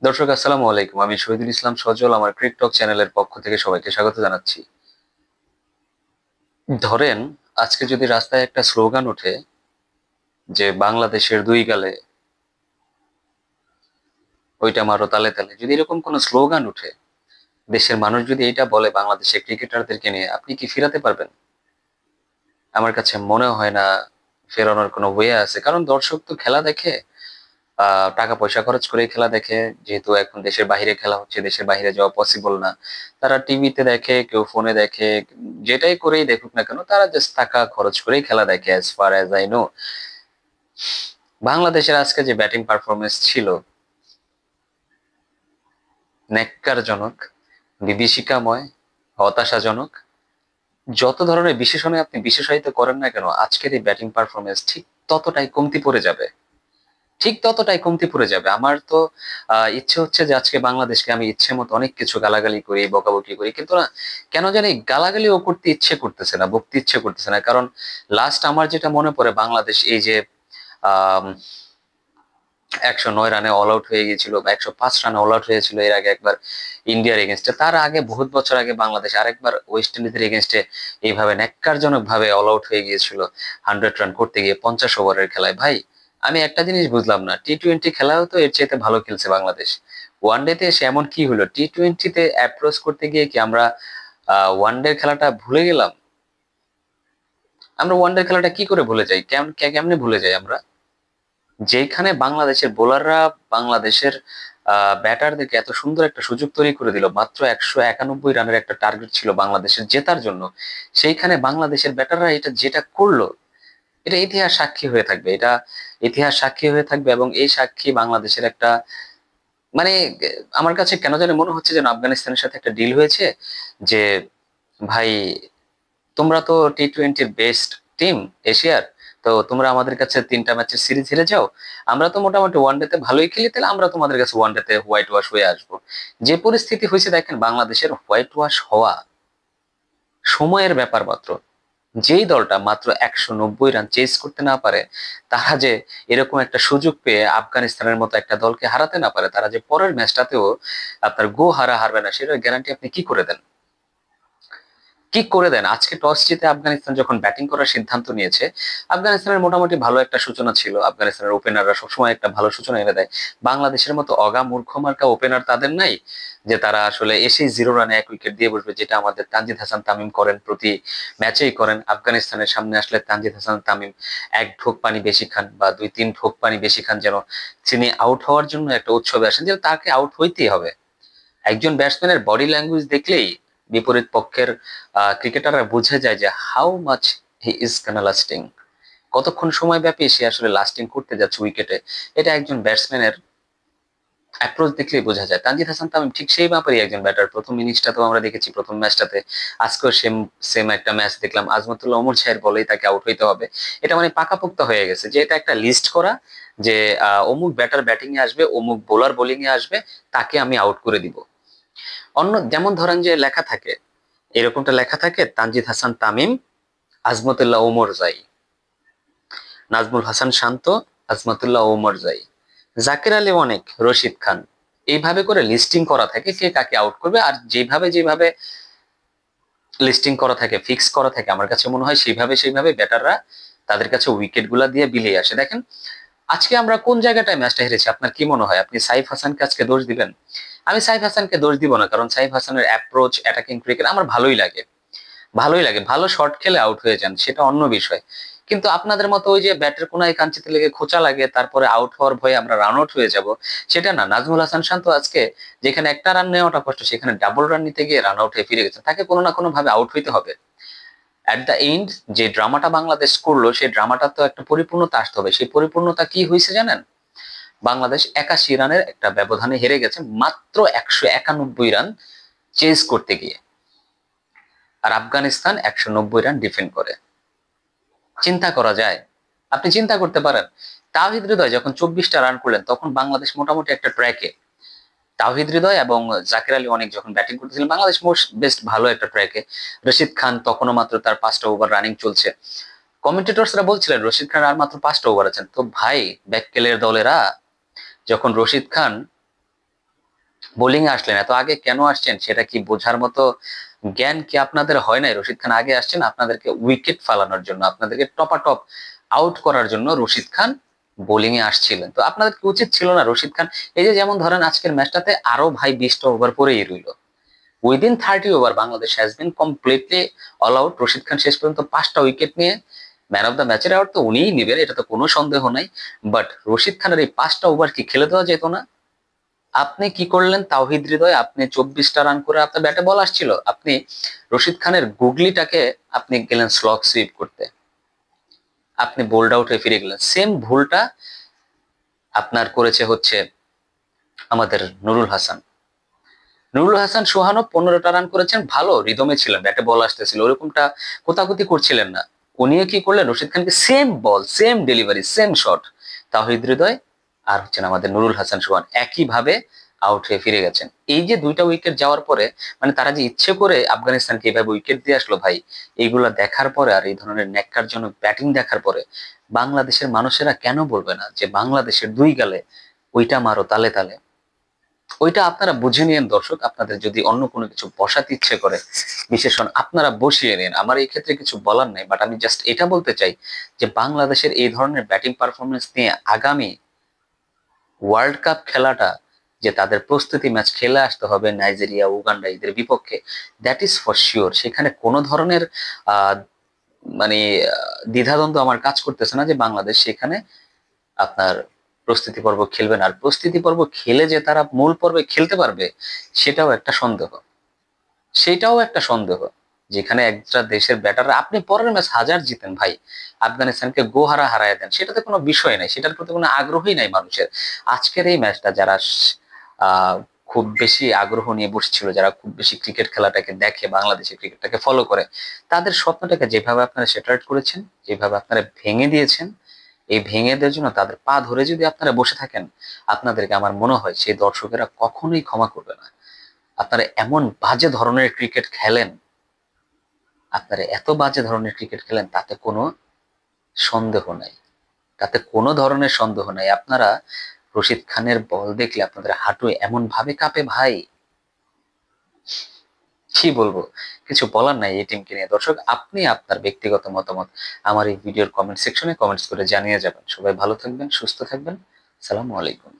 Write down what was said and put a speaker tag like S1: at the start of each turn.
S1: দর্শক আসসালামু আলাইকুম। আমি শহীদুল ইসলাম সজল আমার ক্রিকটক চ্যানেলের পক্ষ থেকে সবাইকে স্বাগত জানাচ্ছি। ধরেন আজকে যদি রাস্তায় একটা স্লোগান ওঠে যে বাংলাদেশের ২ গালে ওইটা মারো তালে তালে। যদি এরকম কোনো স্লোগান উঠে, দেশের মানুষ যদি এটা বলে বাংলাদেশের ক্রিকেটারদেরকে নিয়ে, আপনি কি ফিরাতে পারবেন? আমার কাছে মনে হয় না ফেরানোর কোনো ওয়ে আছে। কারণ দর্শক তো খেলা দেখে, টাকা পয়সা খরচ করেই খেলা দেখে। যেহেতু এখন দেশের বাহিরে খেলা হচ্ছে, দেশের বাহিরে যাওয়া পসিবল না। তারা টিভিতে দেখে, কেউ ফোনে দেখে, যেটাই করেই দেখুক না কেন তারা জাস্ট টাকা খরচ করেই খেলা দেখে as far as I know। বাংলাদেশের আজকে যে ব্যাটিং পারফরম্যান্স ছিল ন্যক্কারজনক, বিভীষিকাময়, হতাশাজনক। যত ধরনের বিশেষণে আপনি বিশেষায়িত করেন না কেন, আজকের এই ব্যাটিং পারফরম্যান্স ঠিক ততটাই কমতি পড়ে যাবে। ঠিক ততটাই কমতি পড়ে যাবে। আমার তো ইচ্ছে হচ্ছে যে আজকে বাংলাদেশকে আমি ইচ্ছে মতো অনেক কিছু গালাগালি করি, বকাবকি করি। কিন্তু না, কেন জানি গালাগালিও করতে ইচ্ছে করতেছে না, বকতে ইচ্ছে করতেছে না। কারণ লাস্ট আমার যেটা মনে পড়ে, বাংলাদেশ এই যে আম ১০৯ রানে অল আউট হয়ে গিয়েছিল বা ১০৫ রানে অল আউট হয়েছিল এর আগে একবার ইন্ডিয়ার এগেইনস্টে। তার আগে বহুত বছর আগে বাংলাদেশ আরেকবার ওয়েস্ট ইন্ডিজের এগেইনস্টে এইভাবে ন্যক্কারজনক ভাবে অল আউট হয়ে গিয়েছিল 100 রান করতে গিয়ে ৫০ ওভারের খেলায়। ভাই, আমি একটা জিনিস বুঝলাম না, টি-টোয়েন্টি খেলাও তো এর চাইতে ভালো খেলছে বাংলাদেশ। ওয়ানডেতে এসে এমন কি হলো? টি-টোয়েন্টিতে অ্যাপ্রোচ করতে গিয়ে কি আমরা ওয়ানডের খেলাটা ভুলে গেলাম? আমরা ওয়ানডের খেলাটা কি করে ভুলে যাই? কেমনে ভুলে যাই আমরা? যেখানে বাংলাদেশের বোলাররা বাংলাদেশের ব্যাটারদেরকে এত সুন্দর একটা সুযোগ তৈরি করে দিল, মাত্র ১৯১ রানের একটা টার্গেট ছিল বাংলাদেশের জেতার জন্য। সেইখানে বাংলাদেশের ব্যাটাররা এটা যেটা করলো, এটা ইতিহাস সাক্ষী হয়ে থাকবে। এটা ইতিহাস সাক্ষী হয়ে থাকবে এবং এই সাক্ষী বাংলাদেশের একটা মানে আমার কাছে কেন জানি মনে হচ্ছে যেন আফগানিস্তানের সাথে একটা ডিল হয়েছে যে, ভাই তোমরা তো টি-টোয়েন্টির বেস্ট টিম এশিয়ার। তো তোমরা আমাদের কাছে ৩টা ম্যাচের সিরিজ হেরে যাও। আমরা তো মোটামুটি ওয়ানডেতে ভালোই খেলি, তাহলে আমরা তোমাদের কাছে ওয়ানডেতে হোয়াইট ওয়াশ হয়ে আসবো। যে পরিস্থিতি হয়েছে দেখেন, বাংলাদেশের হোয়াইট ওয়াশ হওয়া সময়ের ব্যাপার মাত্র। যেই দলটা মাত্র ১৯০ রান চেজ করতে না পারে, তারা যে এরকম একটা সুযোগ পেয়ে আফগানিস্তানের মতো একটা দলকে হারাতে না পারে, তারা যে পরের ম্যাচটাতেও আপনার হারবে না, সেটার গ্যারান্টি আপনি কি করে দেন? কি করে দেন? আজকে টস জিতে আফগানিস্তান যখন ব্যাটিং করার সিদ্ধান্ত নিয়েছে, আফগানিস্তানের মোটামুটি ভালো একটা সূচনা ছিল। আফগানিস্তানের ওপেনাররা সবসময় একটা ভালো সূচনা এনে দেয়। বাংলাদেশের মতো অগা মূর্খ মার্কা ওপেনার তাদের নাই, যে তারা আসলে এসেই 0 রানে ১ উইকেট দিয়ে বসবে, যেটা আমাদের তানজিদ হাসান তামিম করেন, প্রতি ম্যাচেই করেন। আফগানিস্তানের সামনে আসলে তানজিদ হাসান তামিম ১ ঢোক পানি বেশি খান বা ২-৩ ঢোক পানি বেশি খান, যেন তিনি আউট হওয়ার জন্য একটা উৎসবে আসেন, যে তাকে আউট হইতেই হবে। একজন ব্যাটসম্যানের বডি ল্যাঙ্গুয়েজ দেখলেই বিপরীত পক্ষের ক্রিকেটাররা বুঝে যায় যে how much he is Gaana lasting, কতক্ষণ সময় ব্যাপী সে আসলে লাস্টিং করতে যাচ্ছে উইকেটে। এটা একজন ব্যাটসম্যানের অ্যাপ্রোচ দেখলেই বোঝা যায়। তানজিদ হাসান তামিম ঠিক সেই ব্যাপারই একজন ব্যাটার। প্রথম ইনিংসটাতেও আমরা দেখেছি, প্রথম ম্যাচটাতে, আজকেও সেম সেম একটা ম্যাচ দেখলাম, আজমতুল্লাহ ওমর শাহের বলেই তাকে আউট হইতে হবে। এটা মানে পাকাপোক্ত হয়ে গেছে যে এটা একটা লিস্ট করা, যে অমুক ব্যাটার ব্যাটিং এ আসবে, অমুক বোলার বোলিং এ আসবে, তাকে আমি আউট করে দিব। অন্য যেমন ধরেন যে লেখা থাকে, এরকমটা লেখা থাকে তানজিদ হাসান তামিম, আজমতুল্লাহ ওমরজাই, নাজমুল হাসান শান্ত, আজমতুল্লাহ ওমরজাই, জাকির আলী অনেক, রশিদ খান। এইভাবে করে লিস্টিং করা থাকে কে কাকে আউট করবে। আর যেভাবে যেভাবে লিস্টিং করা থাকে, ফিক্স করা থাকে, আমার কাছে মনে হয় সেইভাবে ব্যাটাররা তাদের কাছে উইকেট গুলা দিয়ে বিলিয়ে আসে। দেখেন আজকে আমরা কোন জায়গাটায় ম্যাচটা হেরেছি আপনার কি মনে হয়? আপনি সাইফ হাসানকে আজকে দোষ দিবেন? আমি সাইফ হাসানকে দোষ দিব না, কারণ সাইফ হাসানের অ্যাপ্রোচ, অ্যাটাকিং ক্রিকেট আমার ভালোই লাগে। ভালোই লাগে, ভালো শট খেলে আউট হয়ে যান, সেটা অন্য বিষয়। কিন্তু আপনাদের মতো ওই যে ব্যাটের কোনায় কাঞ্চিতে লেগে খোঁচা লাগে তারপরে আউট হওয়ার ভয়ে আমরা রান আউট হয়ে যাব, সেটা না। নাজমুল হাসান শান্ত আজকে যেখানে একটা রান নেওয়াটা কষ্ট, সেখানে ডাবল রান নিতে গিয়ে রান আউট হয়ে ফিরে গেছেন। তাকে কোনো না কোনো ভাবে আউট হইতে হবে। অ্যাট দ্য এন্ড যে ড্রামাটা বাংলাদেশ করলো, সেই ড্রামাটা তো একটা পরিপূর্ণতা আসতে হবে। সেই পরিপূর্ণতা কি হয়েছে জানেন? বাংলাদেশ ৮১ রানের একটা ব্যবধানে হেরে গেছে, মাত্র ১৯১ রান চেজ করতে গিয়ে। আর আফগানিস্তান ১৯০ রান ডিফেন্ড করে। চিন্তা করা যায়? আপনি চিন্তা করতে পারেন, তাওহিদ হৃদয় যখন ২৪টা রান করলেন, তখন বাংলাদেশ মোটামুটি একটা ট্র্যাকে। তাওহিদ হৃদয় এবং জাকির আলী অনেক যখন ব্যাটিং করতেছিলেন, বাংলাদেশ মোস্ট বেস্ট ভালো একটা ট্র্যাকে। রশিদ খান তখনও মাত্র তার ৫টা ওভার রানিং চলছে। কমেন্টেটরসরা বলছিলেন রশিদ খান আর মাত্র ৫টা ওভার আছেন। তো ভাই, ব্যাককেলের দলেরা যখন রশিদ খান বোলিং এ আসলেন, এত আগে কেন আসছেন সেটা কি বোঝার মতো জ্ঞান কি আপনাদের হয় নাই? রশিদ খান আগে আসছেন আপনাদেরকে উইকেট ফালানোর জন্য, আপনাদেরকে টপাটপ আউট করার জন্য রশিদ খান বোলিং এ আসছিলেন। তো আপনাদের কি উচিত ছিল না রশিদ খান, এই যে যেমন ধরেন আজকের ম্যাচটাতে আরো ভাই 20টা ওভার পরেই রইল, within 30 over Bangladesh has been completely all out. Rashid Khan শেষ পর্যন্ত 5টা উইকেট নিয়ে ম্যান অফ দ্য ম্যাচের অ্যাওয়ার্ড তো উনিই নেবেন, এটা তো কোনো সন্দেহ নাই। বাট রশিদ খানের এই 5টা ওভার কি খেলে দেওয়া যেত না? আপনি কি করলেন তাওহিদ হৃদয়, আপনি 24টা রান করে আপনার ব্যাটে বল আসছিল, আপনি রশিদ খানের গুগলিটাকে আপনি গেলেন স্লগ সুইপ করতে, আপনি বোল্ড আউট হয়ে ফিরে গেলেন। সেম ভুলটা আপনার করেছে হচ্ছে আমাদের নুরুল হাসান। নুরুল হাসান সোহানও 15টা রান করেছেন, ভালো রিদমে ছিলেন, ব্যাটে বল আসতেছিল, ওরকমটা কোতাকুতি করছিলেন না। উনিও কি করলেন, রশিদ খানকে সেম বল, same delivery, same shot, Towhid Hridoy আর হচ্ছেন আমাদের নুরুল হাসান সোহান একইভাবে আউট হয়ে ফিরে গেছেন। এই যে 2টা উইকেট যাওয়ার পরে, মানে তারা যে ইচ্ছে করে আফগানিস্তানকে এইভাবে উইকেট দিয়ে আসলো ভাই, এইগুলা দেখার পরে আর এই ধরনের ন্যাক্কারজনক ব্যাটিং দেখার পরে বাংলাদেশের মানুষেরা কেন বলবে না যে বাংলাদেশের 2 গালে ওইটা মারো তালে তালে? ওইটা আপনারা বুঝে নিন দর্শক, আপনাদের যদি অন্য কোনো কিছু বসাতে ইচ্ছে করে বিশেষণ আপনারা বসিয়ে নিন, আমার এই ক্ষেত্রে কিছু বলার নাই। বাট আমি জাস্ট এটা বলতে চাই যে বাংলাদেশের এই ধরনের ব্যাটিং পারফরমেন্স নিয়ে আগামী ওয়ার্ল্ড কাপ খেলাটা, যে তাদের প্রস্তুতি ম্যাচ খেলে আসতে হবে নাইজেরিয়া উগান্ডা এদের বিপক্ষে, দ্যাট ইজ ফর শিওর। সেখানে কোনো ধরনের আহ মানে দ্বিধাদ্বন্দ্ব আমার কাজ করতেছে না যে বাংলাদেশ সেখানে আপনার প্রস্তুতি পর্ব খেলবে না। আর প্রস্তুতি পর্ব খেলে যে তারা মূল পর্বে খেলতে পারবে সেটাও একটা সন্দেহ, সেটাও একটা সন্দেহ। যেখানে একটা দেশের ব্যাটাররা, আপনি পরের ম্যাচ হাজার জিতেন ভাই, আফগানিস্তানকে গোহারা হারায় দেন, সেটাতে কোনো বিষয় নাই, সেটার প্রতি কোনো আগ্রহই নাই মানুষের। আজকের এই ম্যাচটা যারা খুব বেশি আগ্রহ নিয়ে বসছিল, যারা খুব বেশি ক্রিকেট খেলাটাকে দেখে, বাংলাদেশের ক্রিকেটটাকে ফলো করে, তাদের স্বপ্নটাকে যেভাবে আপনারা সেটারেট করেছেন, যেভাবে আপনারা ভেঙে দিয়েছেন, এই ভেঙে দেওয়ার জন্য তাদের পা ধরে যদি আপনারা বসে থাকেন, আপনাদেরকে আমার মনে হয় সেই দর্শকেরা কখনোই ক্ষমা করবে না। আপনারা এমন বাজে ধরনের ক্রিকেট খেলেন, আপনারা এত বাজে ধরনের ক্রিকেট খেলেন, তাতে কোনো সন্দেহ নাই, তাতে কোনো ধরনের সন্দেহ নাই। আপনারা রশিদ খানের বল দেখলে আপনাদের হাঁটু এমন ভাবে কাঁপে ভাই, কি বলবো, কিছু বলার নাই এই টিমকে নিয়ে। দর্শক, আপনি আপনার ব্যক্তিগত মতামত আমার এই ভিডিওর কমেন্ট সেকশনে কমেন্টস করে জানিয়ে যাবেন। সবাই ভালো থাকবেন, সুস্থ থাকবেন। সালামু আলাইকুম।